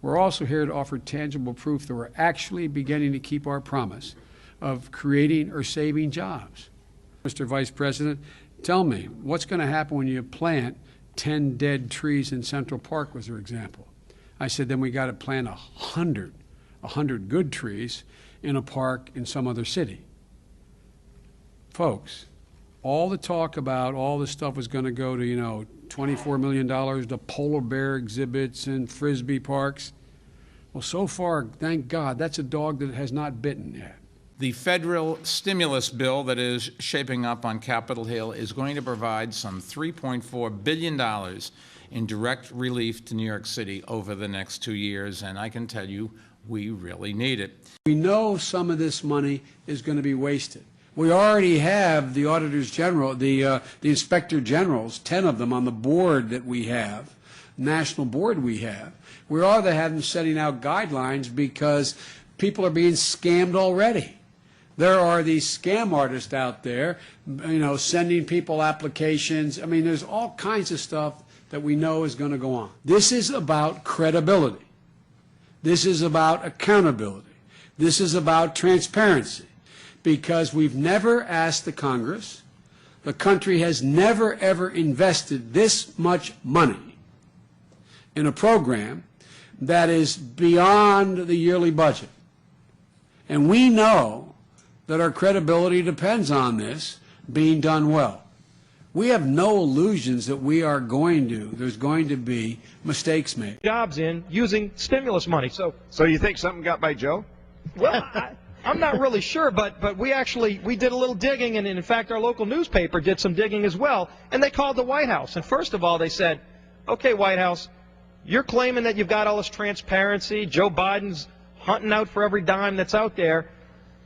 We're also here to offer tangible proof that we're actually beginning to keep our promise of creating or saving jobs. Mr. Vice President, tell me, what's going to happen when you plant 10 dead trees in Central Park, was their example? I said, then we got to plant 100 good trees in a park in some other city. Folks, all the talk about all this stuff was going to go to, $24 million to polar bear exhibits and Frisbee parks. Well, so far, thank God, that's a dog that has not bitten yet. The federal stimulus bill that is shaping up on Capitol Hill is going to provide some $3.4 billion in direct relief to New York City over the next 2 years, and I can tell you, we really need it. We know some of this money is going to be wasted. We already have the auditors general, the inspector generals, 10 of them on the board that we have, national board we have. We ought to have them setting out guidelines because people are being scammed already. There are these scam artists out there, sending people applications. I mean, there's all kinds of stuff that we know is going to go on. This is about credibility. This is about accountability. This is about transparency. Because we've never asked the Congress, the country has never, ever invested this much money in a program that is beyond the yearly budget. And we know that our credibility depends on this being done well. We have no illusions that there's going to be mistakes made. Jobs in using stimulus money. So you think something got by Joe? Well, I'm not really sure, but we did a little digging, and in fact our local newspaper did some digging as well, and they called the White House. And first of all, they said, okay, White House, you're claiming that you've got all this transparency, Joe Biden's hunting out for every dime that's out there.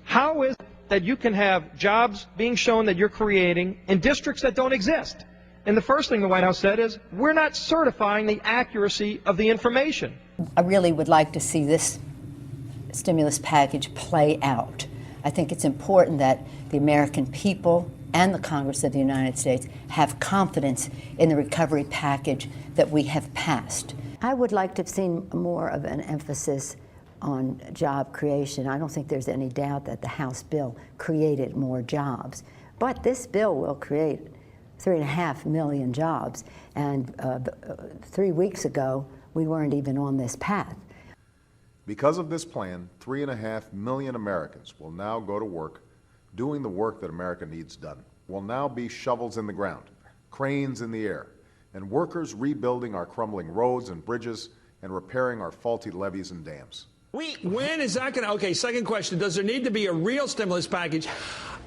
How is it that you can have jobs being shown that you're creating in districts that don't exist? And the first thing the White House said is, we're not certifying the accuracy of the information. I really would like to see this stimulus package play out. I think it's important that the American people and the Congress of the United States have confidence in the recovery package that we have passed. I would like to have seen more of an emphasis on job creation. I don't think there's any doubt that the House bill created more jobs, but this bill will create 3.5 million jobs, and 3 weeks ago we weren't even on this path. Because of this plan, 3.5 million Americans will now go to work doing the work that America needs done. Will now be shovels in the ground, cranes in the air, and workers rebuilding our crumbling roads and bridges and repairing our faulty levees and dams. When is that going to... Okay, second question. Does there need to be a real stimulus package?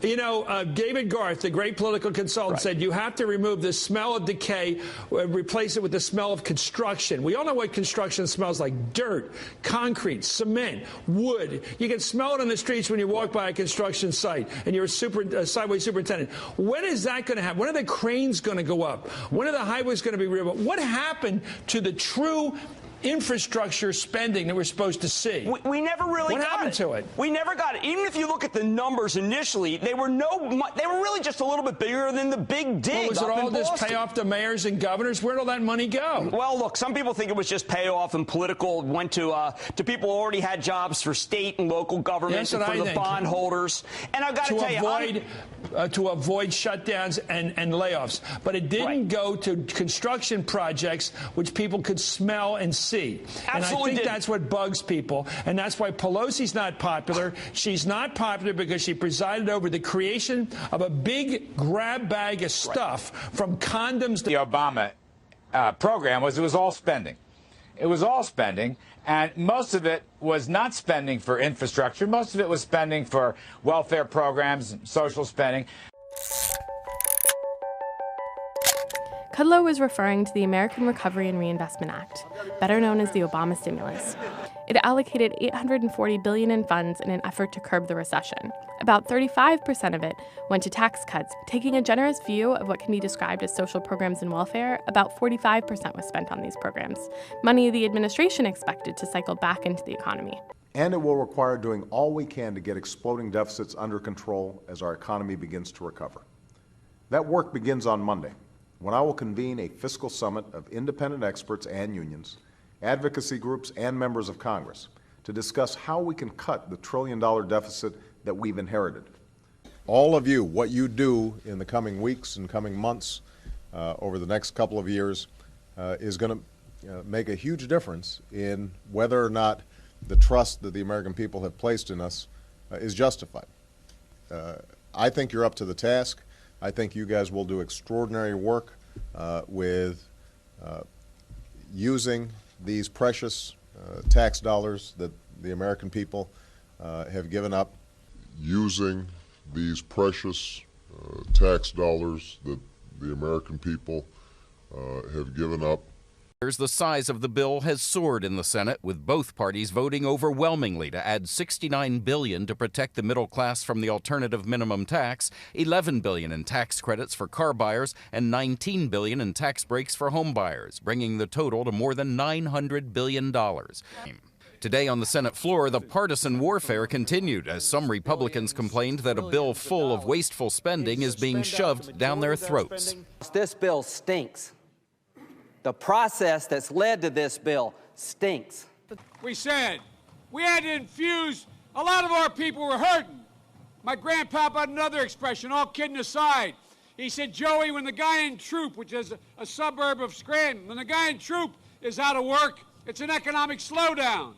David Garth, the great political consultant, said you have to remove the smell of decay, replace it with the smell of construction. We all know what construction smells like: dirt, concrete, cement, wood. You can smell it on the streets when you walk by a construction site and you're a highway superintendent. When is that going to happen? When are the cranes going to go up? When are the highways going to be rebuilt? What happened to the true infrastructure spending that we're supposed to see? We never really got it. What happened to it? We never got it. Even if you look at the numbers initially, they were really just a little bit bigger than the big dig. Well, was it all just pay off to mayors and governors? Where'd all that money go? Well, look, some people think it was just payoff and political, went to people who already had jobs for state and local governments and for the bondholders. And I've got to tell you, to avoid shutdowns and layoffs. But it didn't go to construction projects which people could smell and see. And I think that's what bugs people. And that's why Pelosi's not popular. She's not popular because she presided over the creation of a big grab bag of stuff from condoms. The Obama program was all spending. It was all spending, and most of it was not spending for infrastructure. Most of it was spending for welfare programs, social spending. Kudlow was referring to the American Recovery and Reinvestment Act, better known as the Obama stimulus. It allocated $840 billion in funds in an effort to curb the recession. About 35% of it went to tax cuts. Taking a generous view of what can be described as social programs and welfare, about 45% was spent on these programs, money the administration expected to cycle back into the economy. And it will require doing all we can to get exploding deficits under control as our economy begins to recover. That work begins on Monday, when I will convene a fiscal summit of independent experts and unions advocacy groups, and members of Congress to discuss how we can cut the trillion-dollar deficit that we've inherited. All of you, what you do in the coming weeks and coming months over the next couple of years is going to make a huge difference in whether or not the trust that the American people have placed in us is justified. I think you're up to the task. I think you guys will do extraordinary work with using these precious tax dollars that the American people have given up. Using these precious tax dollars that the American people have given up. The size of the bill has soared in the Senate, with both parties voting overwhelmingly to add $69 billion to protect the middle class from the alternative minimum tax, $11 billion in tax credits for car buyers, and $19 billion in tax breaks for home buyers, bringing the total to more than $900 billion. Today on the Senate floor, the partisan warfare continued as some Republicans complained that a bill full of wasteful spending is being shoved down their throats. This bill stinks. The process that's led to this bill stinks. We said we had to infuse, a lot of our people were hurting. My grandpapa had another expression, all kidding aside. He said, Joey, when the guy in Troop, which is a suburb of Scranton, when the guy in Troop is out of work, it's an economic slowdown.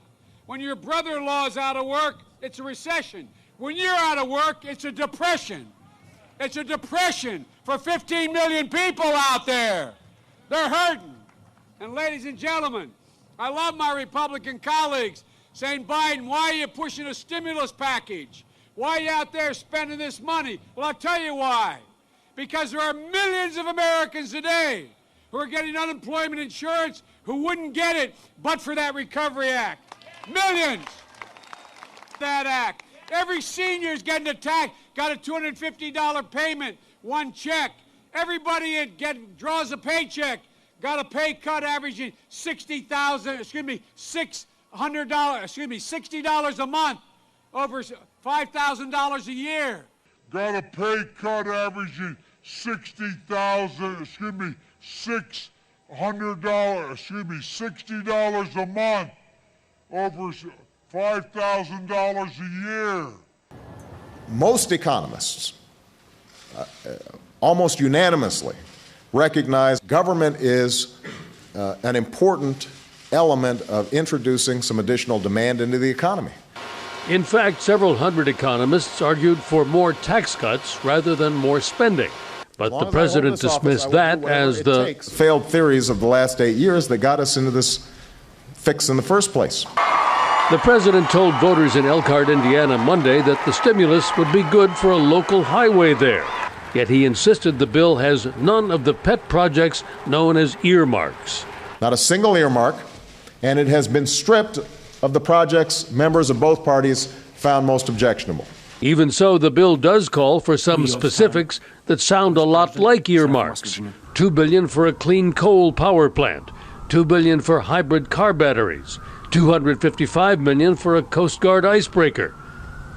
When your brother-in-law is out of work, it's a recession. When you're out of work, it's a depression. It's a depression for 15 million people out there. They're hurting. And ladies and gentlemen, I love my Republican colleagues saying, Biden, why are you pushing a stimulus package? Why are you out there spending this money? Well, I'll tell you why. Because there are millions of Americans today who are getting unemployment insurance who wouldn't get it but for that Recovery Act. Millions. That act. Every senior is getting attacked, got a $250 payment, one check. Everybody draws a paycheck, got a pay cut averaging $60 a month, over $5,000 a year. Got a pay cut averaging $60 a month, over $5,000 a year. Most economists, almost unanimously, recognize government is an important element of introducing some additional demand into the economy. In fact, several hundred economists argued for more tax cuts rather than more spending. But the president dismissed that as the failed theories of the last 8 years that got us into this fix in the first place. The president told voters in Elkhart, Indiana, Monday that the stimulus would be good for a local highway there. Yet he insisted the bill has none of the pet projects known as earmarks. Not a single earmark, and it has been stripped of the projects members of both parties found most objectionable. Even so, the bill does call for some specifics that sound a lot like earmarks. $2 billion for a clean coal power plant, $2 billion for hybrid car batteries, $255 million for a Coast Guard icebreaker.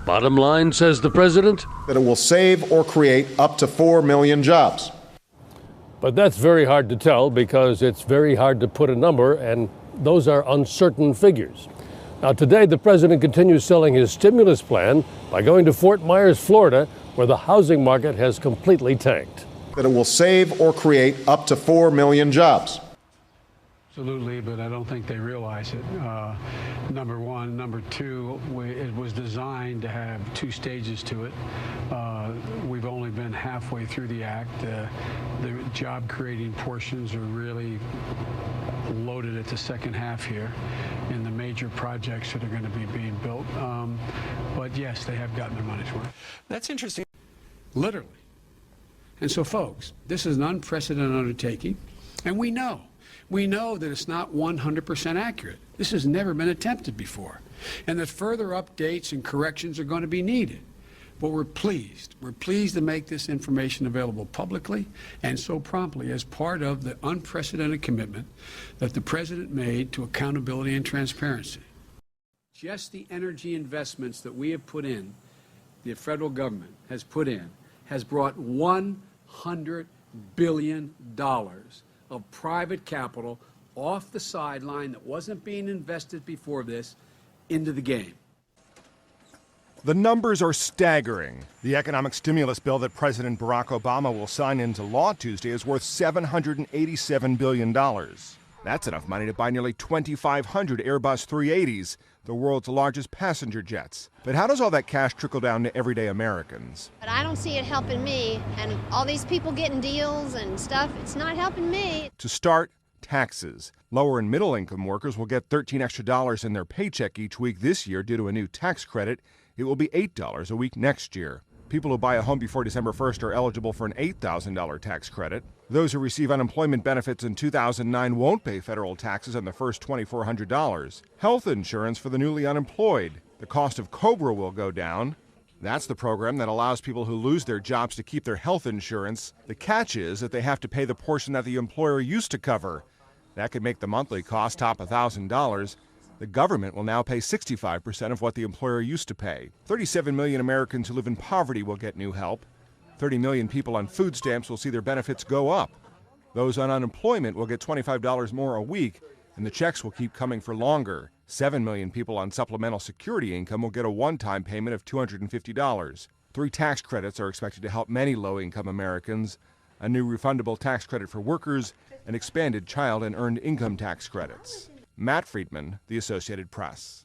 Bottom line, says the president, that it will save or create up to 4 million jobs. But that's very hard to tell because it's very hard to put a number, and those are uncertain figures. Now, today, the president continues selling his stimulus plan by going to Fort Myers, Florida, where the housing market has completely tanked. That it will save or create up to 4 million jobs. Absolutely, but I don't think they realize it. Number one. Number two, it was designed to have 2 stages to it. We've only been halfway through the act. The job-creating portions are really loaded at the second half here in the major projects that are going to be being built. But yes, they have gotten their money's worth. That's interesting. Literally. And so, folks, this is an unprecedented undertaking, and we know that it's not 100% accurate. This has never been attempted before, and that further updates and corrections are going to be needed. But we're pleased. We're pleased to make this information available publicly and so promptly as part of the unprecedented commitment that the president made to accountability and transparency. Just the energy investments that we have put in, the federal government has put in, has brought $100 billion of private capital off the sideline that wasn't being invested before this into the game. The numbers are staggering. The economic stimulus bill that President Barack Obama will sign into law Tuesday is worth $787 billion. That's enough money to buy nearly 2,500 Airbus 380s, the world's largest passenger jets. But how does all that cash trickle down to everyday Americans? But I don't see it helping me, and all these people getting deals and stuff, it's not helping me. To start, taxes. Lower and middle income workers will get $13 extra in their paycheck each week this year due to a new tax credit. It will be $8 a week next year. People who buy a home before December 1st are eligible for an $8,000 tax credit. Those who receive unemployment benefits in 2009 won't pay federal taxes on the first $2,400. Health insurance for the newly unemployed. The cost of COBRA will go down. That's the program that allows people who lose their jobs to keep their health insurance. The catch is that they have to pay the portion that the employer used to cover. That could make the monthly cost top $1,000. The government will now pay 65% of what the employer used to pay. 37 million Americans who live in poverty will get new help. 30 million people on food stamps will see their benefits go up. Those on unemployment will get $25 more a week, and the checks will keep coming for longer. 7 million people on supplemental security income will get a one-time payment of $250. 3 tax credits are expected to help many low-income Americans: a new refundable tax credit for workers and expanded child and earned income tax credits. Matt Friedman, The Associated Press.